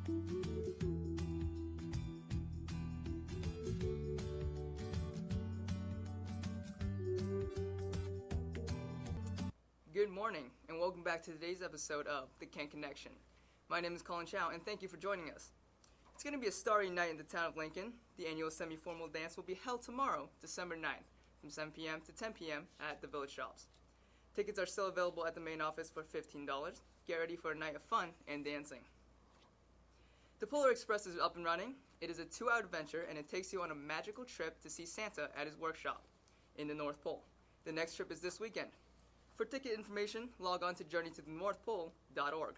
Good morning, and welcome back to today's episode of The Kanc Connection. My name is Colin Chow, and thank you for joining us. It's going to be a starry night in the town of Lincoln. The annual semi-formal dance will be held tomorrow, December 9th, from 7 p.m. to 10 p.m. at the village shops. Tickets are still available at the main office for $15. Get ready for a night of fun and dancing. The Polar Express is up and running. It is a 2-hour adventure, and it takes you on a magical trip to see Santa at his workshop in the North Pole. The next trip is this weekend. For ticket information, log on to journeytothenorthpole.org.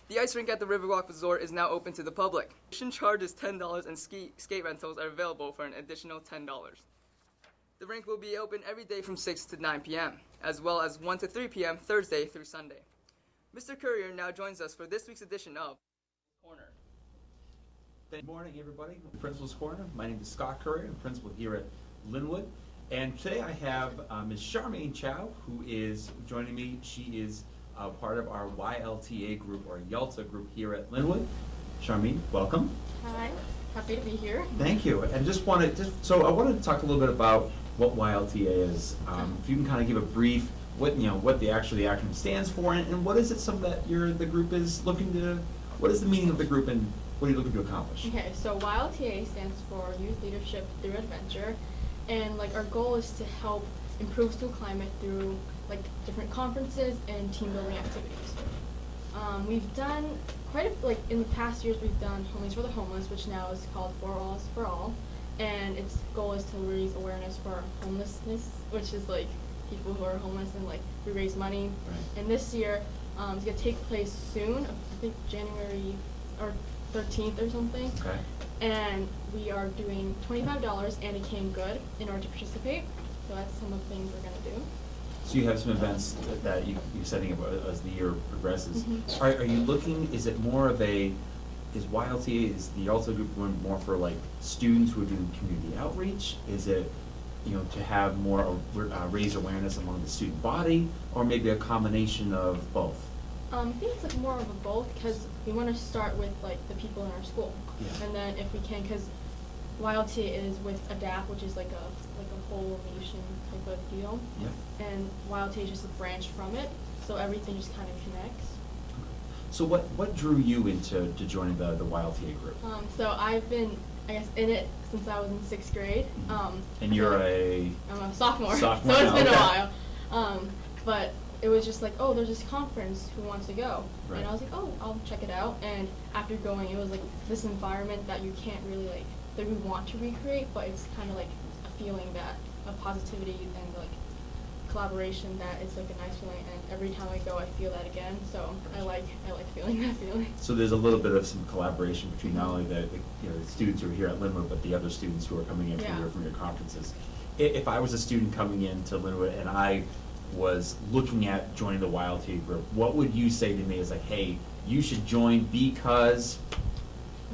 The ice rink at the Riverwalk Resort is now open to the public. Admission charge is $10 and skate rentals are available for an additional $10. The rink will be open every day from 6 to 9 p.m., as well as 1 to 3 p.m. Thursday through Sunday. Mr. Courier now joins us for this week's edition of Corner. Good morning, everybody. Principal's Corner. My name is Scott Courier. I'm principal here at Lin-Wood. And today I have Ms. Charmaine Chow, who is joining me. She is part of our YLTA group, or YALTA group here at Lin-Wood. Charmaine, welcome. Hi, happy to be here. Thank you. And so I wanted to talk a little bit about what YLTA is. If you can kind of give a brief, what the acronym stands for, and what is it that the group is looking to, what is the meaning of the group, and what are you looking to accomplish? Okay, so YLTA stands for Youth Leadership Through Adventure. And our goal is to help improve school climate through different conferences and team building activities. We've done in the past years we've done Homies for the Homeless, which now is called For All is For All, and its goal is to raise awareness for homelessness, which is people who are homeless, and we raise money. Right. And this year it's gonna take place soon, I think January or 13th or something. Okay. And we are doing $25 and a canned good in order to participate. So that's some of the things we're going to do. So you have some events that you're setting up as the year progresses. Mm-hmm. Are you looking, is it more of is YLTA, is the YALTA group going more for students who are doing community outreach? Is it, to have more raise awareness among the student body, or maybe a combination of both? I think it's more of a both, because we want to start with the people in our school, yeah. And then if we can, because YLTA is with ADAPT, which is a whole nation type of deal, Yeah. And YLTA is just a branch from it, so everything just kind of connects. So what drew you into joining the YLTA group? So I've been, in it since I was in 6th grade. And you're I'm a sophomore, Sophomore so it's been okay. a while. But it was just there's this conference, who wants to go? Right. And I was I'll check it out. And after going, it was this environment that you can't really that we want to recreate, but it's kind of a feeling of positivity and collaboration that is a nice feeling. And every time I go, I feel that again. So I like feeling that feeling. So there's a little bit of some collaboration between not only the students who are here at Linwood, but the other students who are coming in from your conferences. If I was a student coming into Linwood and I was looking at joining the YLTA group, what would you say to me as hey, you should join because?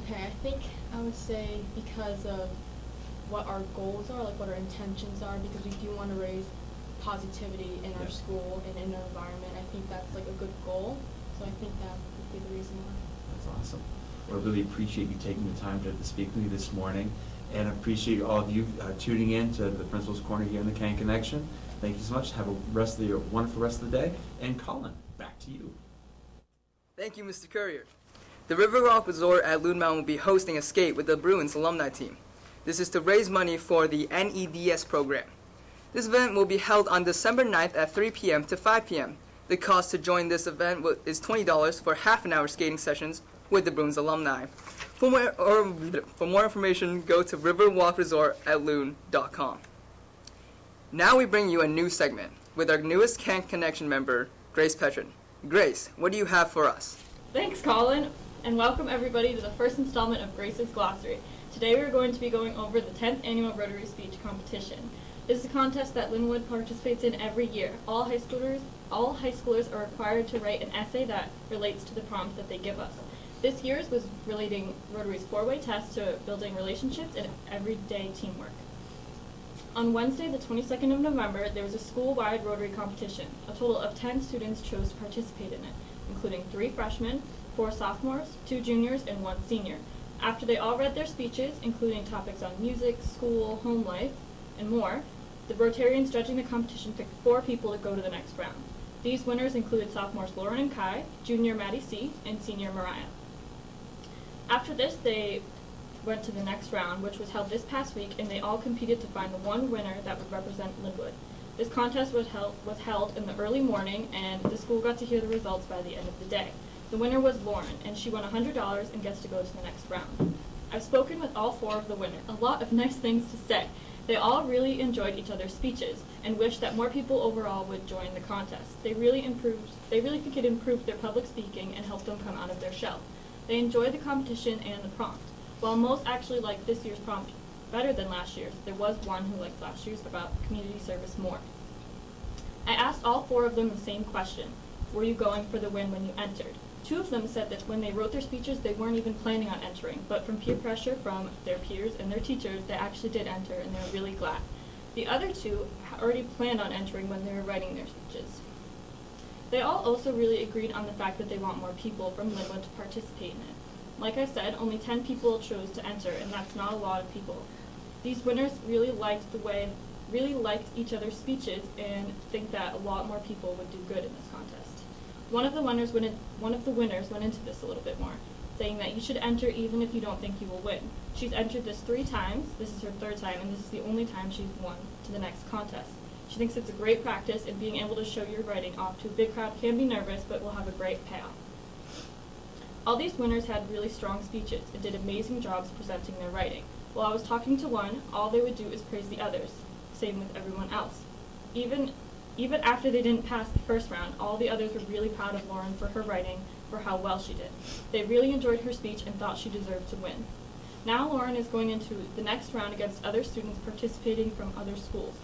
Okay, I think I would say because of what our goals are, what our intentions are, because we do want to raise positivity in our school and in our environment. I think that's a good goal, so I think that would be the reason why. That's awesome. Well, I really appreciate you taking the time to speak with me this morning, and I appreciate all of you tuning in to the Principal's Corner here in the Kanc Connection. Thank you so much. Have a wonderful rest of the day. And Colin, back to you. Thank you, Mr. Courier. The Riverwalk Resort at Loon Mountain will be hosting a skate with the Bruins alumni team. This is to raise money for the NEDS program. This event will be held on December 9th at 3 p.m. to 5 p.m. The cost to join this event is $20 for half an hour skating sessions with the Bruins alumni. For more information, go to riverwalkresort@loon.com. Now we bring you a new segment with our newest Kanc Connection member, Grace Petrin. Grace, what do you have for us? Thanks, Colin, and welcome everybody to the first installment of Grace's Glossary. Today we are going to be going over the 10th Annual Rotary Speech Competition. This is a contest that Lin-Wood participates in every year. All high schoolers are required to write an essay that relates to the prompt that they give us. This year's was relating Rotary's 4-way test to building relationships and everyday teamwork. On Wednesday, the 22nd of November, there was a school-wide Rotary competition. A total of 10 students chose to participate in it, including 3 freshmen, 4 sophomores, 2 juniors, and 1 senior. After they all read their speeches, including topics on music, school, home life, and more, the Rotarians judging the competition picked 4 people to go to the next round. These winners included sophomores Lauren and Kai, junior Maddie C., and senior Mariah. After this, they went to the next round, which was held this past week, and they all competed to find the one winner that would represent Lin-Wood. This contest was held in the early morning, and the school got to hear the results by the end of the day. The winner was Lauren, and she won $100 and gets to go to the next round. I've spoken with all 4 of the winners. A lot of nice things to say. They all really enjoyed each other's speeches and wish that more people overall would join the contest. They really think it improved their public speaking and helped them come out of their shell. They enjoyed the competition and the prompt. While most actually liked this year's prompt better than last year's, there was one who liked last year's about community service more. I asked all 4 of them the same question: were you going for the win when you entered? 2 of them said that when they wrote their speeches, they weren't even planning on entering, but from peer pressure from their peers and their teachers, they actually did enter, and they were really glad. The other 2 already planned on entering when they were writing their speeches. They all also really agreed on the fact that they want more people from Lin-Wood to participate in it. Like I said, only 10 people chose to enter, and that's not a lot of people. These winners really liked each other's speeches and think that a lot more people would do good in this contest. One of the winners went into this a little bit more, saying that you should enter even if you don't think you will win. She's entered this 3 times, this is her 3rd time, and this is the only time she's won to the next contest. She thinks it's a great practice, and being able to show your writing off to a big crowd can be nervous, but will have a great payoff. All these winners had really strong speeches and did amazing jobs presenting their writing. While I was talking to one, all they would do is praise the others. Same with everyone else. Even after they didn't pass the first round, all the others were really proud of Lauren for her writing, for how well she did. They really enjoyed her speech and thought she deserved to win. Now Lauren is going into the next round against other students participating from other schools.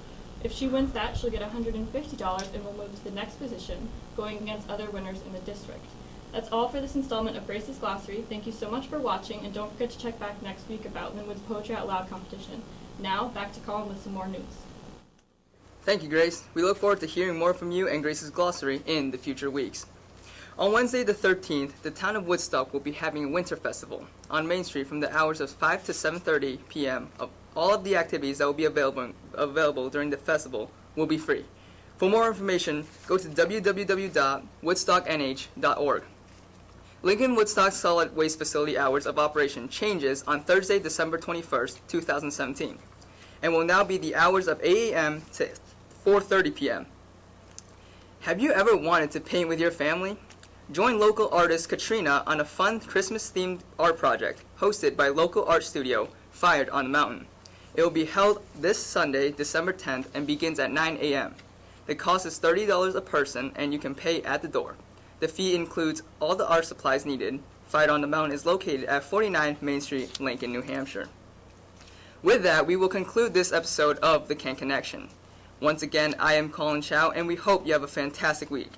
If she wins that, she'll get $150 and will move to the next position, going against other winners in the district. That's all for this installment of Grace's Glossary. Thank you so much for watching, and don't forget to check back next week about Lin-Wood's Poetry Out Loud competition. Now, back to Colin with some more news. Thank you, Grace. We look forward to hearing more from you and Grace's Glossary in the future weeks. On Wednesday the 13th, the town of Woodstock will be having a winter festival on Main Street from the hours of 5 to 7:30 p.m. All of the activities that will be available during the festival will be free. For more information, go to www.woodstocknh.org. Lincoln Woodstock Solid Waste Facility hours of operation changes on Thursday, December 21st, 2017, and will now be the hours of 8 a.m. to 4:30 p.m. Have you ever wanted to paint with your family? Join local artist Katrina on a fun Christmas-themed art project hosted by local art studio Fired on the Mountain. It will be held this Sunday, December 10th, and begins at 9 a.m. The cost is $30 a person, and you can pay at the door. The fee includes all the art supplies needed. Fired on the Mountain is located at 49 Main Street, Lincoln, New Hampshire. With that, we will conclude this episode of The Kanc Connection. Once again, I am Colin Chow, and we hope you have a fantastic week.